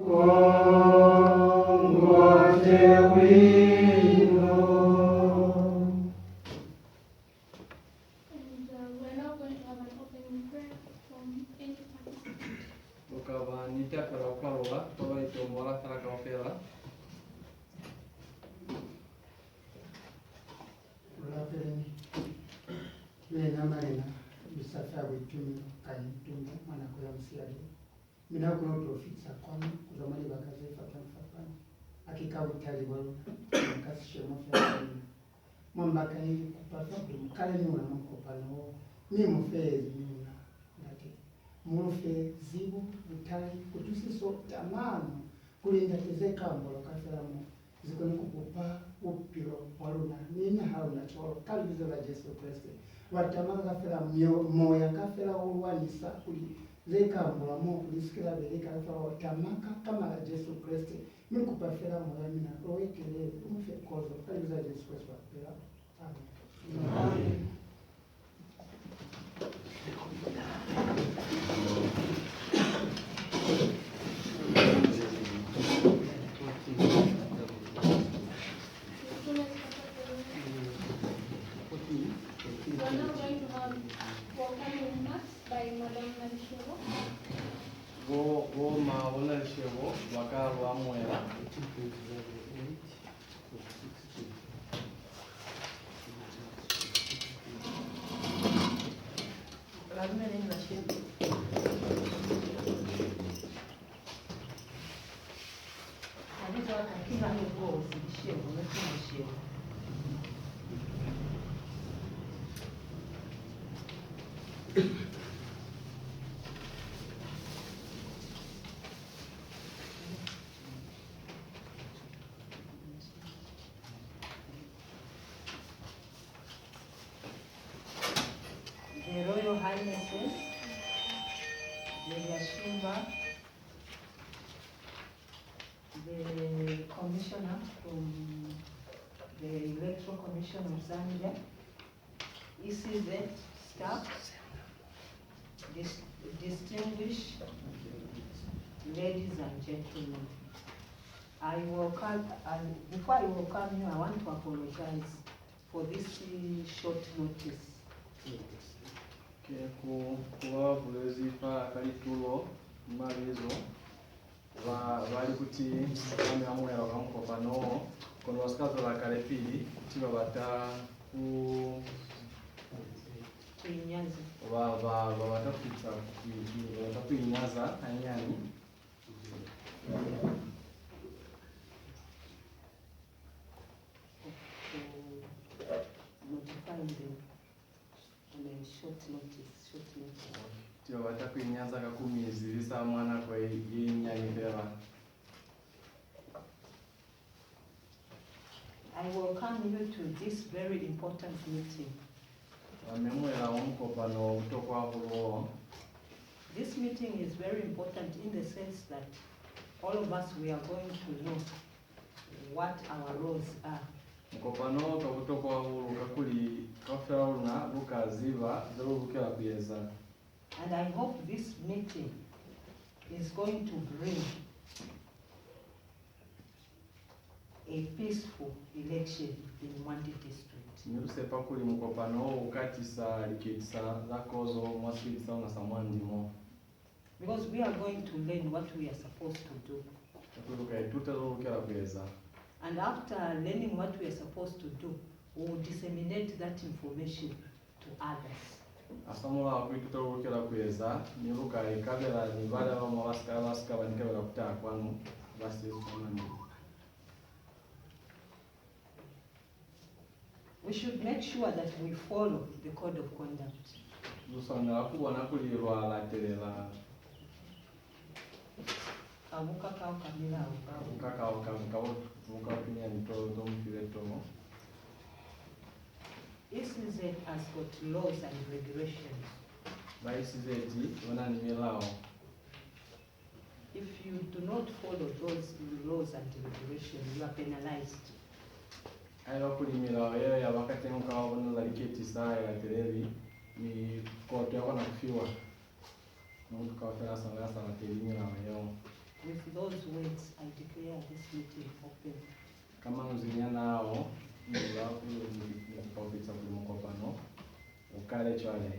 We're now going to have an opening prayer from any participant. Ukaba nitakara ukarola, kwa ito mola taraka ofela. Reverend Lena Marina, Bisafa Witum, Kayitum, Manakoya Siari. Mina kuno profits a con, Romani Bakaze Fatan Fatan, Akika Taliban, Kasshemo Family. Mambakani, Papa, Kalenu, and Copano, Nimo Fays, Nuna, Nati. Mufe, Zibu, Butai, Kutusi so, Taman, Kulinda Tezeka, Molokafamo. Zikoni kukupa upiro waluna nina hauna choro kalibizo la Yesu Kristo watamanga kafela moya kafela uwanisa kuli zeka mbula mo kulisikira beleka kafela watamaka kama la Yesu Kristo mikupa fela moya mina roekele umufe kozo kalibizo la Yesu Kristo fela amen. We're now going to have welcoming remarks by Madam Nalishiro. Go maona shego, waka wa mwela. The Royal Highnesses, the Yashimba, the Commissioner from the Electoral Commission of Zambia, ECZ staff, distinguished ladies and gentlemen. I welcome, and before I welcome you, I want to apologize for this short notice. Kuwa bulezi pa kalitulo mbalizo bali kuti kame amwe abamukopa no kono wasikazo la kalepili tiba bata ku Kuinyaza. Batapita kuinyaza anyani Notifying them on a short notice. tiba bata kuinyaza kakumizilisa mwana kwa yenyani bela. I welcome you to this very important meeting. This meeting is very important in the sense that all of us, we are going to know what our roles are. And I hope this meeting is going to bring a peaceful election in Mwandi district. Because we are going to learn what we are supposed to do. And after learning what we are supposed to do, we will disseminate that information to others. We should make sure that we follow the code of conduct. ECZ has got laws and regulations. If you do not follow those laws and regulations, you are penalized. With those words, I declare this meeting open. Kama mzinya nao mwaku ni profesa kulimokopano ukale chwale.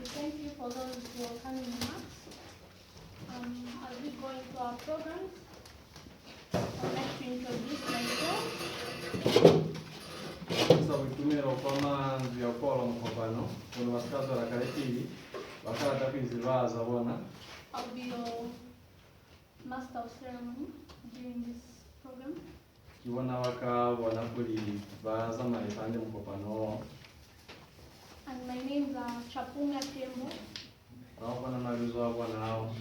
Thank you for those welcoming remarks. As we go into our programs, I'd like to introduce myself. Sasa witumira ukoma nzia ukolo mkopano kuna wasikazi wa kalekili wakala takwizivaa za bona. I'll be your master of ceremony during this program. Kiwana waka wanakuli baza maipande mkopano. And my names are Chapunga Tembo. Hao bwana malizo wa bwana hao.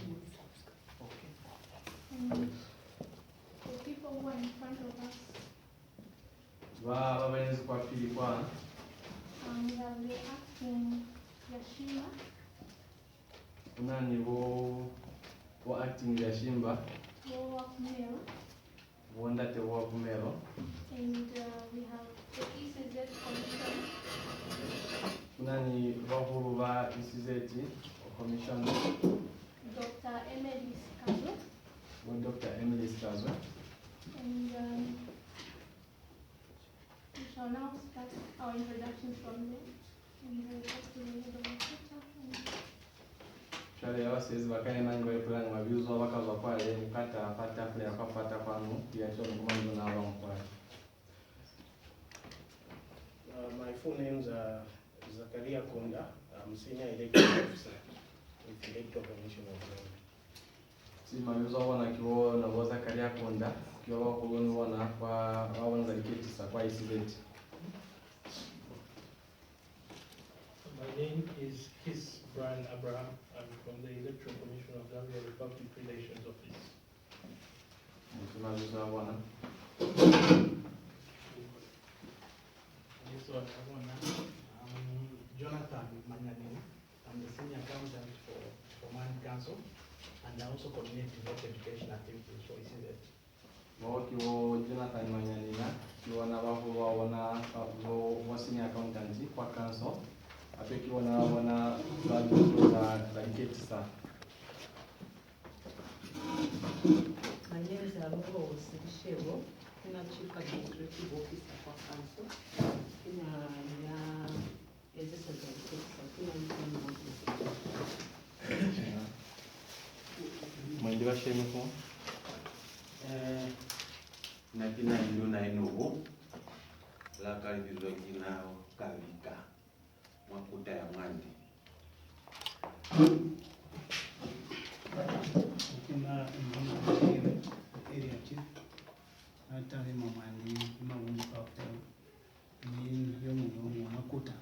And the people who are in front of us, Wawenzi kwa pili kwa. we have the acting Yashima, Kuna ni wo acting ya Shimba. Woa Kumero, Wondate wa kumero. and we have the ECZ Commission, Kuna ni wahuru wa isizeti commission Dr. Emily Skazo, wa Dr. Emily Skazo. and we shall now start our introductions from them. And we'll go to the head of the sector. Shale ya wasezi wakae mango ya plani wabiuzo wakazwa kwale mkata pata kule akapata kwanu ya chono kumanzo na wao kwale. My full names are Zakaria Konda. I'm Senior Electoral Officer with the Electoral Commission of Rwanda. Si mabiuzo wana kiwo na woza Zakaria Konda kiwa wakuloni wana kwa wana zaliketi sa kwa isizeti. My name is Kis Brian Abraham. I'm from the Electoral Commission of Gambia Republic Relations Office. Mabiuzo wana. Yes, I'm Jonathan Manyadini. I'm the Senior Accountant for Command Council, and I also coordinate voter education activities for ECZ. Kiwo Jonathan Manyanina kiwa na wahuru wa wana wa senior accountant kwa council. Ape kiwa na wana wabiuzo za zaliketi sa. My name is Aluko Osishebo, Chief Administrative Officer for Council. Mwindi wa shemu kwa? Na kina ilo na inogo la karibizwa kinao kavika mwakuta ya mwandi. Kuna mwana area chief hata hema mwandi kama wungu kwa ni yomu makuta.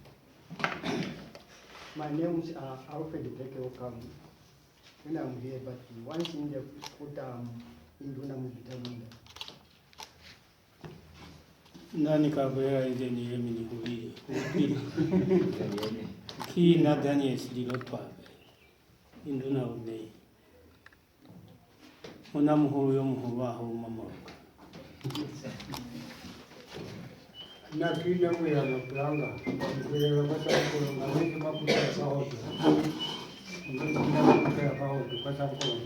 My name is Alfred Teke Okamu. When I'm here, but once in the Kuta Induna Mugitamunda. Nani kabera ile ni yemi ni hubiri. Ki na Daniel sililo twabe. Induna unei. Ona muhuru yo muhuru aho mamoka. Na kila mwe anaplanga. Ndio kwa sababu ngawezi makuta sawa. Ndio makuta ya sawa kwa sababu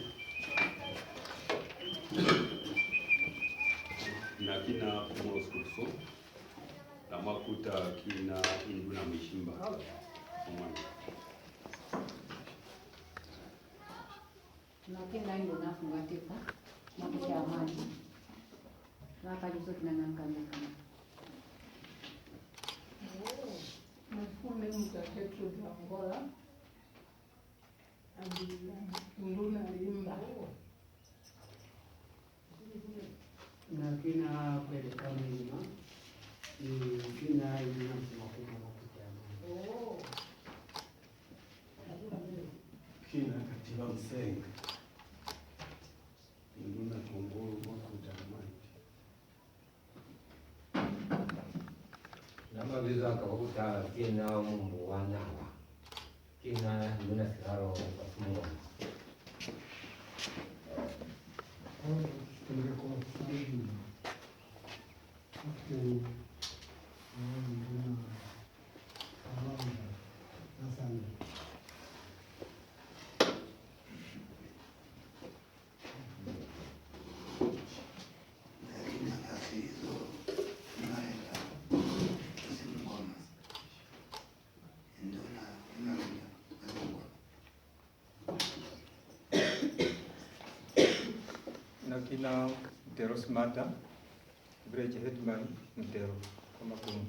Na kina Moroskoso na mwakuta kina Induna Mishimba mwandi. Nakenda ndo nafungatika nakuja amani nakalizo tunanangamika. Mfume mtaketu Angola Nduna Limba na kina peleka milima ni kina ina makuta makuta. Kina katika Msenga Induna Kongo Maliza kawakuta kina mumbu wanawa. Kina luna siraro patumwa. Nakina Mtero Smata, village headman Mtero, Komakumu.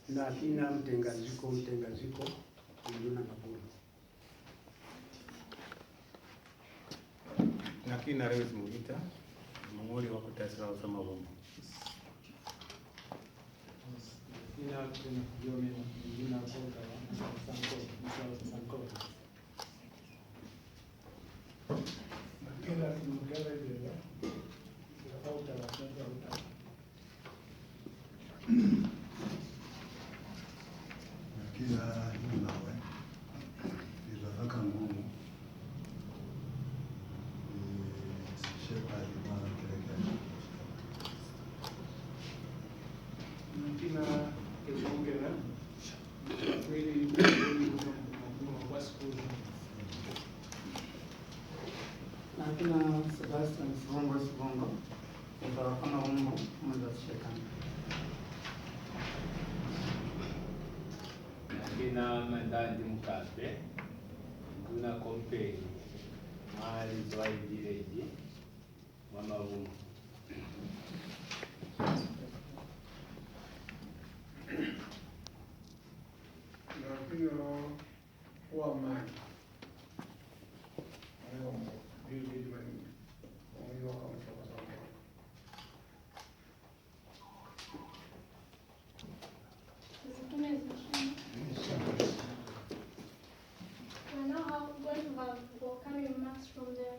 Nakina Mtengaziko, Nduna Mabulu. Nakina Reyes Mugita, Mongoli wa kutasira usama wumbu. Nakina Jome, Nduna Kota, Sanko. Nakina Mugala Dela, Kota, Kota. Kila nawe ilafaka ngumu shepa alikuwa kelekea Nakina Kizongera, kweli kwa school. Nakina Sebastian Sivongo, Kama Umbo, Mwanza Shekani. Nakina Mandandi Mukabe, Nduna Kompeni, Mali Zwai Village, Mama Wumbu. Nakina wa mani. We're now going to have welcoming remarks from the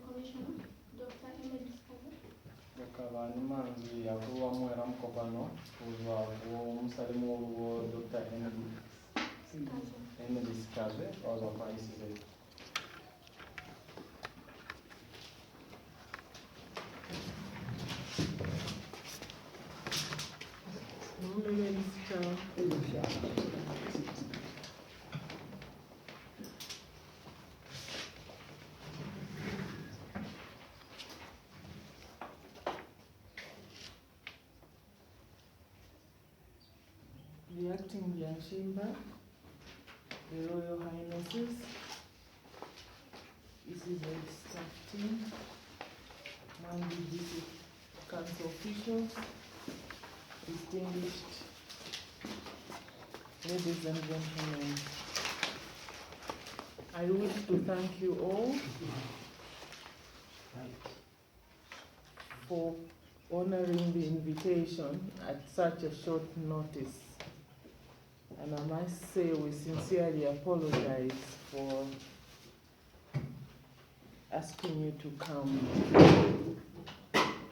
commissioner, Dr. Emily Skagwe. Bakaba nimanzi yakuwa mwera mukopano kuva omusalimu wa Dr. Emily Skagwe waza kwa ICZ. The acting Yanshimba, the Royal Highnesses, ECZ staff team, Mandi District Council officials, distinguished ladies and gentlemen, I wish to thank you all for honoring the invitation at such a short notice. And I must say we sincerely apologize for asking you to come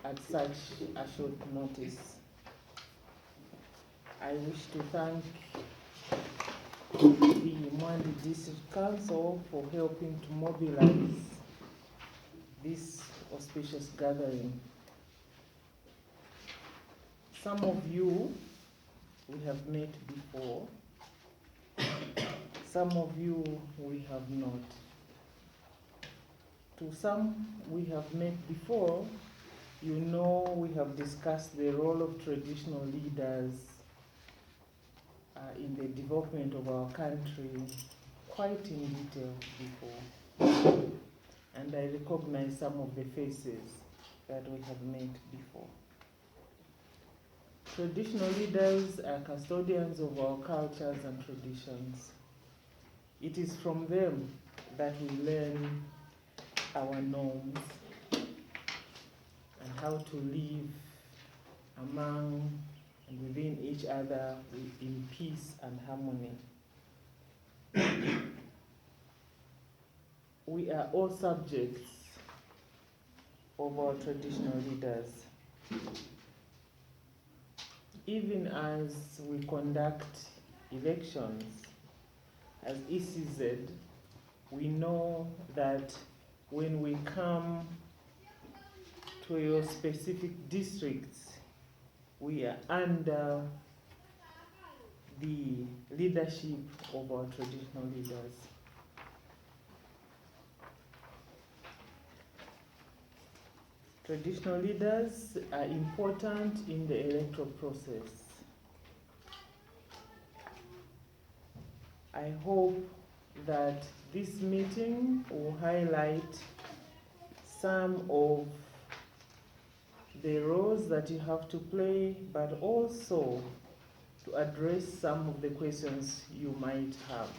at such a short notice. I wish to thank the Mwandi District Council for helping to mobilize this auspicious gathering. Some of you we have met before, some of you we have not. To some we have met before, you know we have discussed the role of traditional leaders in the development of our country quite in detail before. And I recognize some of the faces that we have met before. Traditional leaders are custodians of our cultures and traditions. It is from them that we learn our norms and how to live among and within each other in peace and harmony. We are all subjects of our traditional leaders. Even as we conduct elections as ECZ, we know that when we come to your specific districts, we are under the leadership of our traditional leaders. Traditional leaders are important in the electoral process. I hope that this meeting will highlight some of the roles that you have to play, but also to address some of the questions you might have.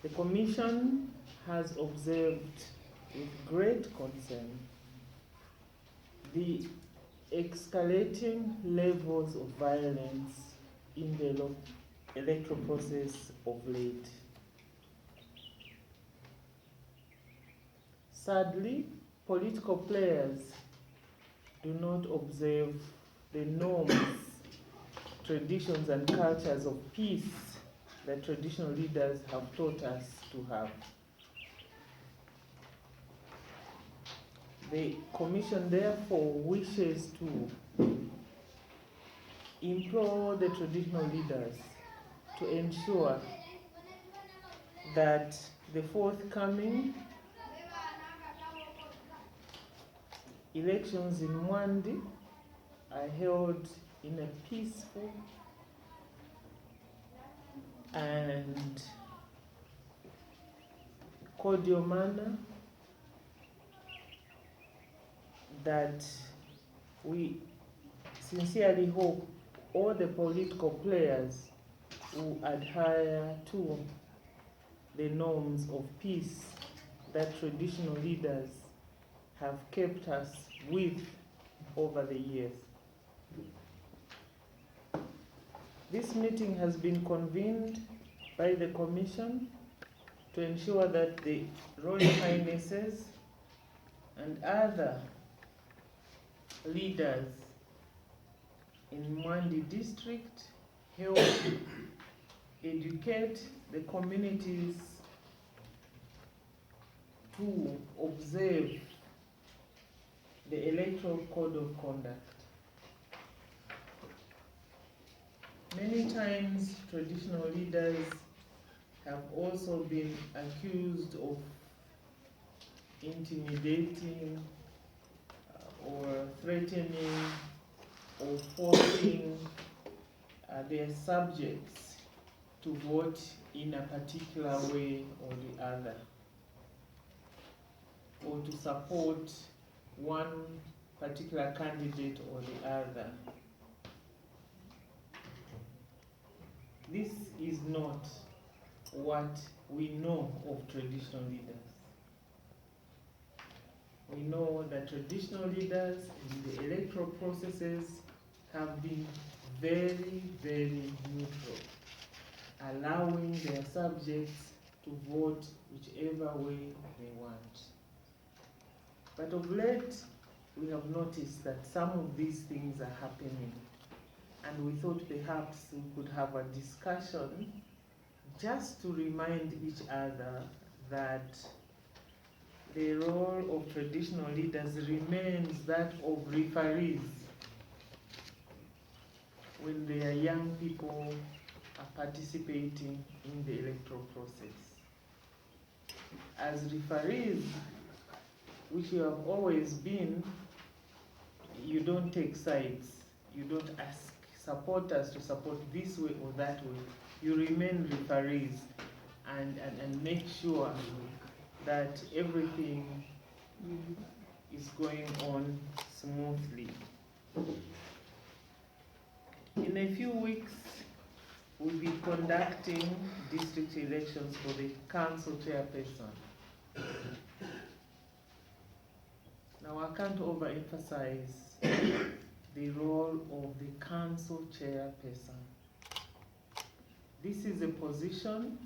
The Commission has observed with great concern the escalating levels of violence in the electoral process of late. Sadly, political players do not observe the norms, traditions, and cultures of peace that traditional leaders have taught us to have. The Commission therefore wishes to implore the traditional leaders to ensure that the forthcoming elections in Mwandi are held in a peaceful and cordial manner, that we sincerely hope all the political players will adhere to the norms of peace that traditional leaders have kept us with over the years. This meeting has been convened by the Commission to ensure that the Royal Highnesses and other leaders in Mwandi district help educate the communities to observe the Electoral Code of Conduct. Many times, traditional leaders have also been accused of intimidating or threatening or forcing their subjects to vote in a particular way or the other, or to support one particular candidate or the other. This is not what we know of traditional leaders. We know that traditional leaders in the electoral processes have been very, very neutral, allowing their subjects to vote whichever way they want. But of late, we have noticed that some of these things are happening, and we thought perhaps we could have a discussion just to remind each other that the role of traditional leaders remains that of referees when their young people are participating in the electoral process. As referees, which you have always been, you don't take sides. You don't ask supporters to support this way or that way. You remain referees and make sure that everything is going on smoothly. In a few weeks, we'll be conducting district elections for the council chairperson. Now, I can't overemphasize the role of the council chairperson. This is a position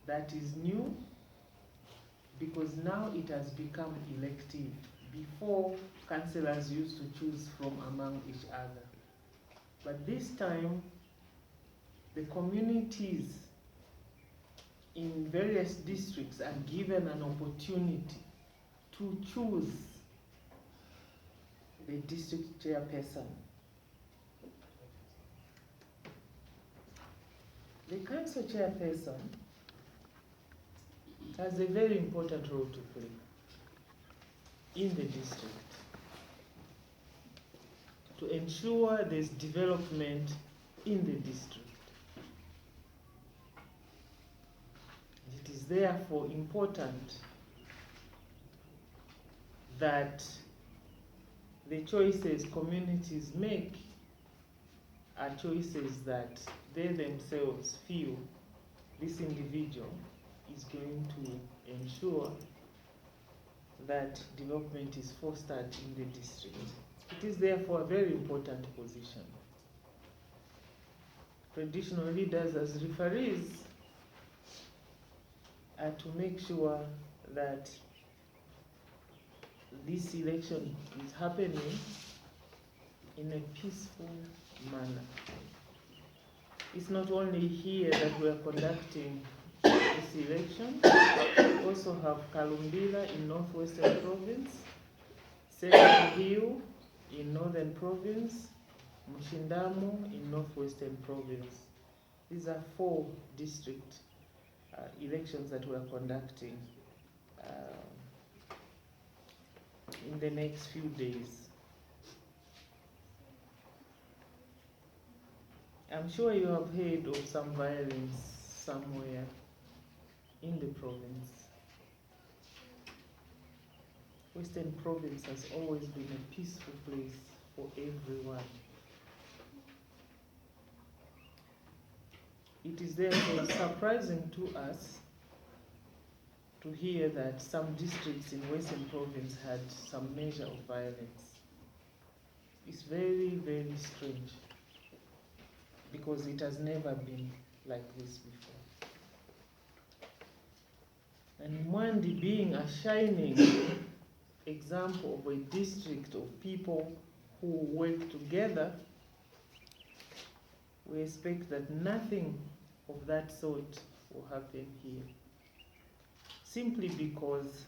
that is new because now it has become elective Before, councillors used to choose from among each other. But this time, the communities in various districts are given an opportunity to choose the district chairperson. The council chairperson has a very important role to play in the district to ensure there's development in the district. It is therefore important that the choices communities make are choices that they themselves feel this individual is going to ensure that development is fostered in the district. It is therefore a very important position. Traditional leaders as referees are to make sure that this election is happening in a peaceful manner. It's not only here that we are conducting this election, we also have Kalumbila in Northwestern Province, Second Hill in Northern Province, Mushindamo in Northwestern Province. These are 4 district elections that we are conducting in the next few days. I'm sure you have heard of some violence somewhere in the province. Western Province has always been a peaceful place for everyone. It is therefore surprising to us to hear that some districts in Western Province had some measure of violence. It's very, very strange because it has never been like this before. And Mwandi being a shining example of a district of people who work together, we expect that nothing of that sort will happen here. Simply because,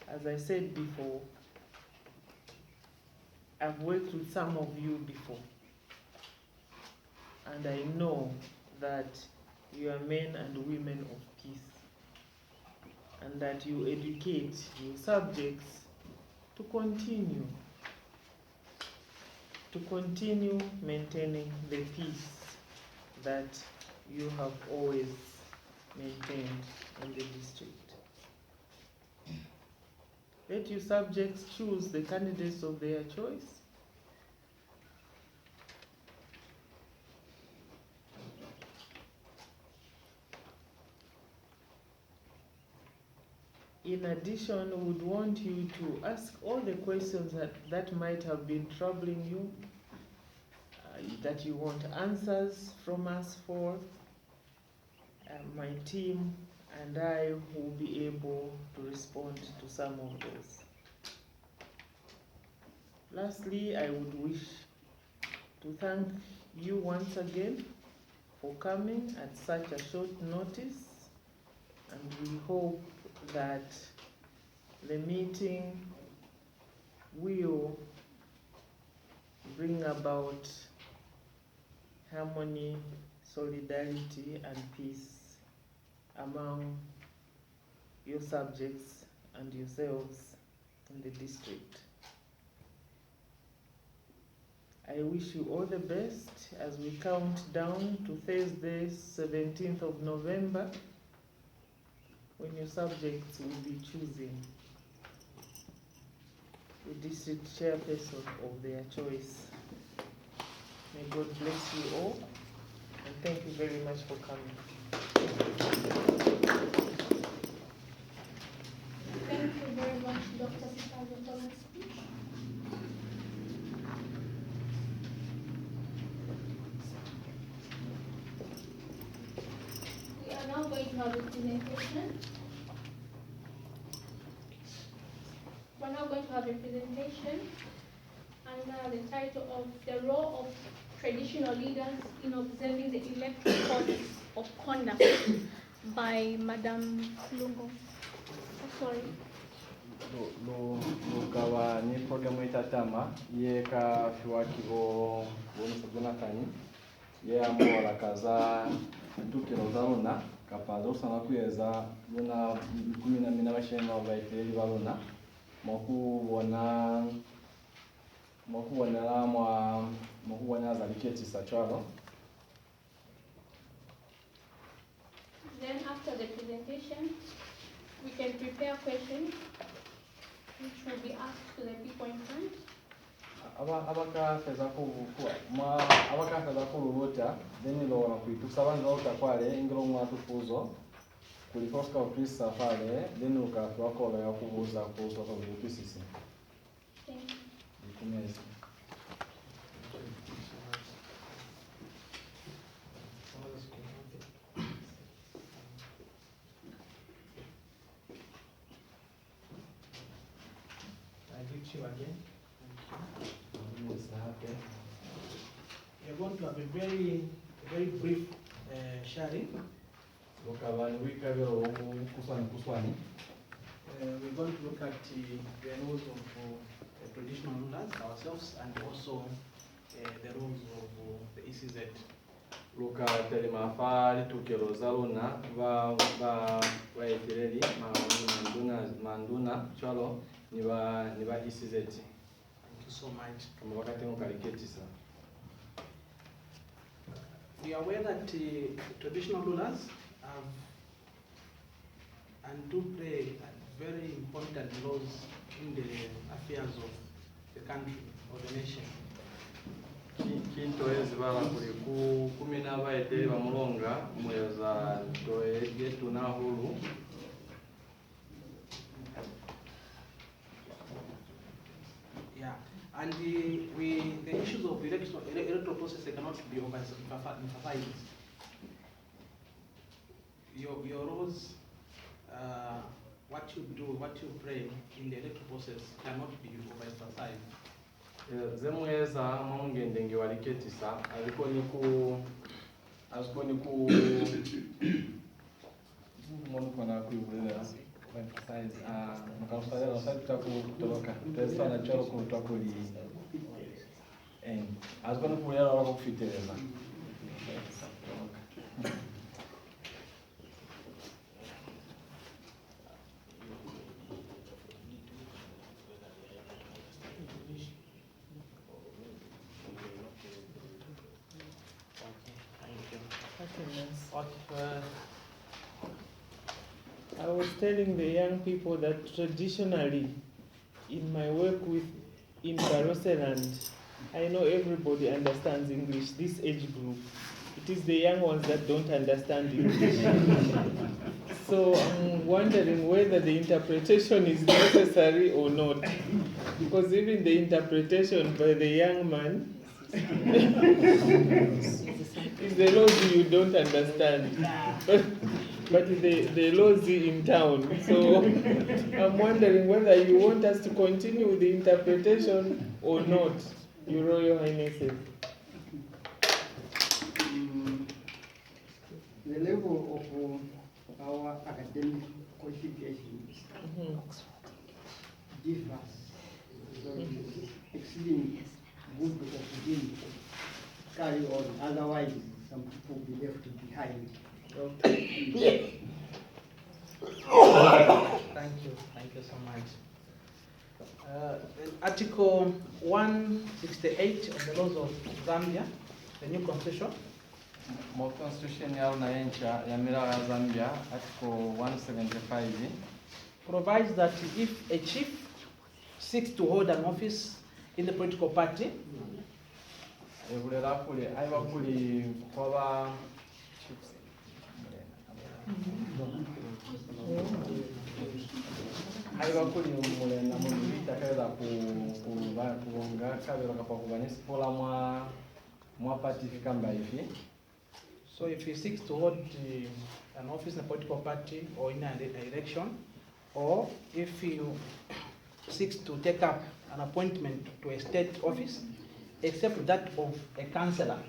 as I said before, I've worked with some of you before, and I know that you are men and women of peace, and that you educate your subjects to continue maintaining the peace that you have always maintained in the district. Let your subjects choose the candidates of their choice. In addition, we would want you to ask all the questions that might have been troubling you, that you want answers from us for. My team and I will be able to respond to some of those. Lastly, I would wish to thank you once again for coming at such a short notice, and we hope that the meeting will bring about harmony, solidarity, and peace among your subjects and yourselves in the district. I wish you all the best as we count down to Thursday, 17th of November, when your subjects will be choosing the district chairperson of their choice. May God bless you all, and thank you very much for coming. Thank you very much, Dr. Sikazo, for your speech. We are now going to have a presentation. We're now going to have a presentation under the title of The Role of Traditional Leaders in Observing the Electoral Codes of Conduct by Madam Lungo. Sorry. Lukaba ni programu itatama yeka fiwakibo bonusa Jonathan ye amola kaza tukiro zaluna kapazo sana kuyeza luna 14 bashema baiteli baluna mokubona za liketi sachalo. Then after the presentation, we can prepare questions which will be asked to the people in front. Abakafeza kululota then lo kuitusabanza utakwale ingiro mwatufuzo kulikoska office safale then ukatu wako ya kubuza kuhusu kwa office. Thank you. You again. We are going to have a very brief sharing. We're going to look at the roles of traditional rulers ourselves and also the roles of the ECZ. Luka telemafali tukelozaluna va etireli manduna chalo niba ECZ. Thank you so much. We are aware that traditional rulers have and do play very important roles in the affairs of the country or the nation. Kintoezi bala kuli kumina baeteli bamulonga mweza toege tunahulu. Yeah, and the issues of electoral process cannot be emphasized. Your roles, what you do, what you pray in the electoral process cannot be overemphasized. Zemweza maungende ngiwaliketisa aliko niku monu kona kuibulela emphasize mkausale na sasa kutoroka tesa na choro kutokuli azikoni kulela wala kufiteleza. I was telling the young people that traditionally, in my work in Barosseland, I know everybody understands English, this age group. It is the young ones that don't understand English. So I'm wondering whether the interpretation is necessary or not. Because even the interpretation by the young man is the laws you don't understand. But the laws in town. So I'm wondering whether you want us to continue with the interpretation or not, Your Royal Highnesses. The level of our academic qualifications differs. So exceeding good opportunity to carry on. Otherwise, some people will be left behind. Thank you so much. Article 168 of the laws of Zambia, the new constitution. More constitution ya unaencha ya mila ya Zambia, article 175 provides that if a chief seeks to hold an office in the political party, aiva kuli mulena mulita kaza kuonga kabela kapakubanisi pola mwa patifika mbaifi. So if he seeks to hold an office in a political party or in an election, or if he seeks to take up an appointment to a state office, except that of a councillor.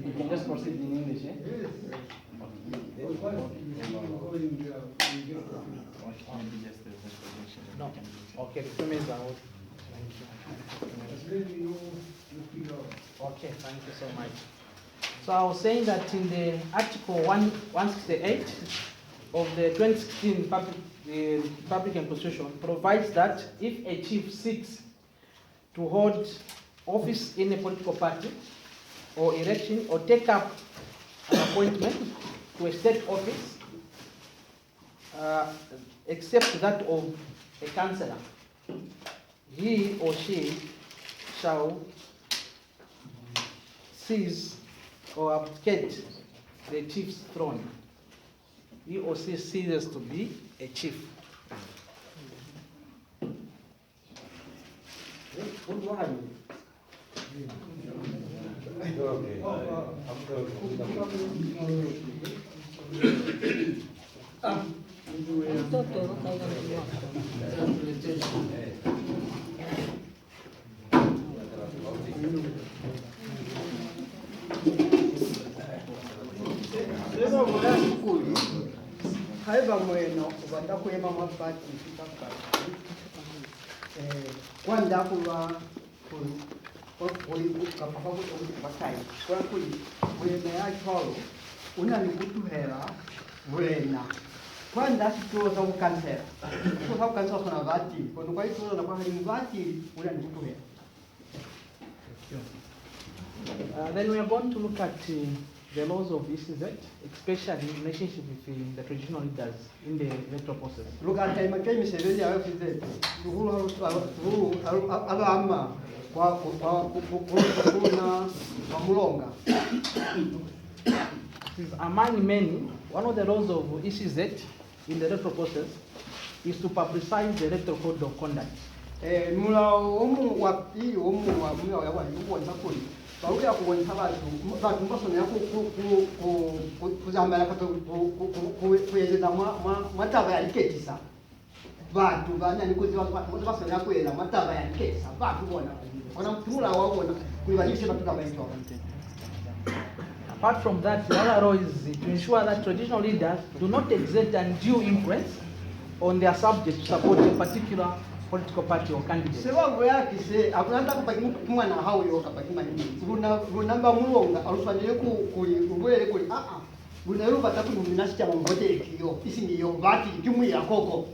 You can just proceed in English, eh? No. Okay, the premise are out. Okay, thank you so much. So I was saying that in the Article 168 of the 2016 Republican Constitution provides that if a chief seeks to hold office in a political party or election or take up an appointment to a state office, except that of a councillor, he or she shall seize or abdicate the chief's throne. He or she ceases to be a chief. Haiba mweno kubanda kuyema mapati mfitaka kwanda kuba kuli kapapa kuti bakai kwa kuli mwene ya cholo unani kutuhera mwena kwanda sitoza ukansera sitoza ukansera kuna vati kono kwa itoza na kwa hali vati unani kutuhera. Then we are going to look at the laws of ECZ, especially in relationship with the traditional leaders in the electoral process. Look at time again, Mr. Vedi, I have said, Alama, among many, one of the laws of ECZ in the electoral process is to publicize the electoral code of conduct. Bauya kuwonsa bantu mbasomera kuzambala kuyezeza mataba yaliketisa bantu banani basomera kuyeza mataba yaliketisa bantu bona mtumula wabona kulibanyishe batuka baitwa. Apart from that, the other law is to ensure that traditional leaders do not exert undue influence on their subjects to support a particular political party or candidate. Sebango yake se akunanda kupaki mwana hao yo kapaki mani. Runamba mulonga aluswanile kuli ubwele kuli bunero bataku muminasi cha mbote ekiyo. Isi ndiyo vati kimwi ya koko.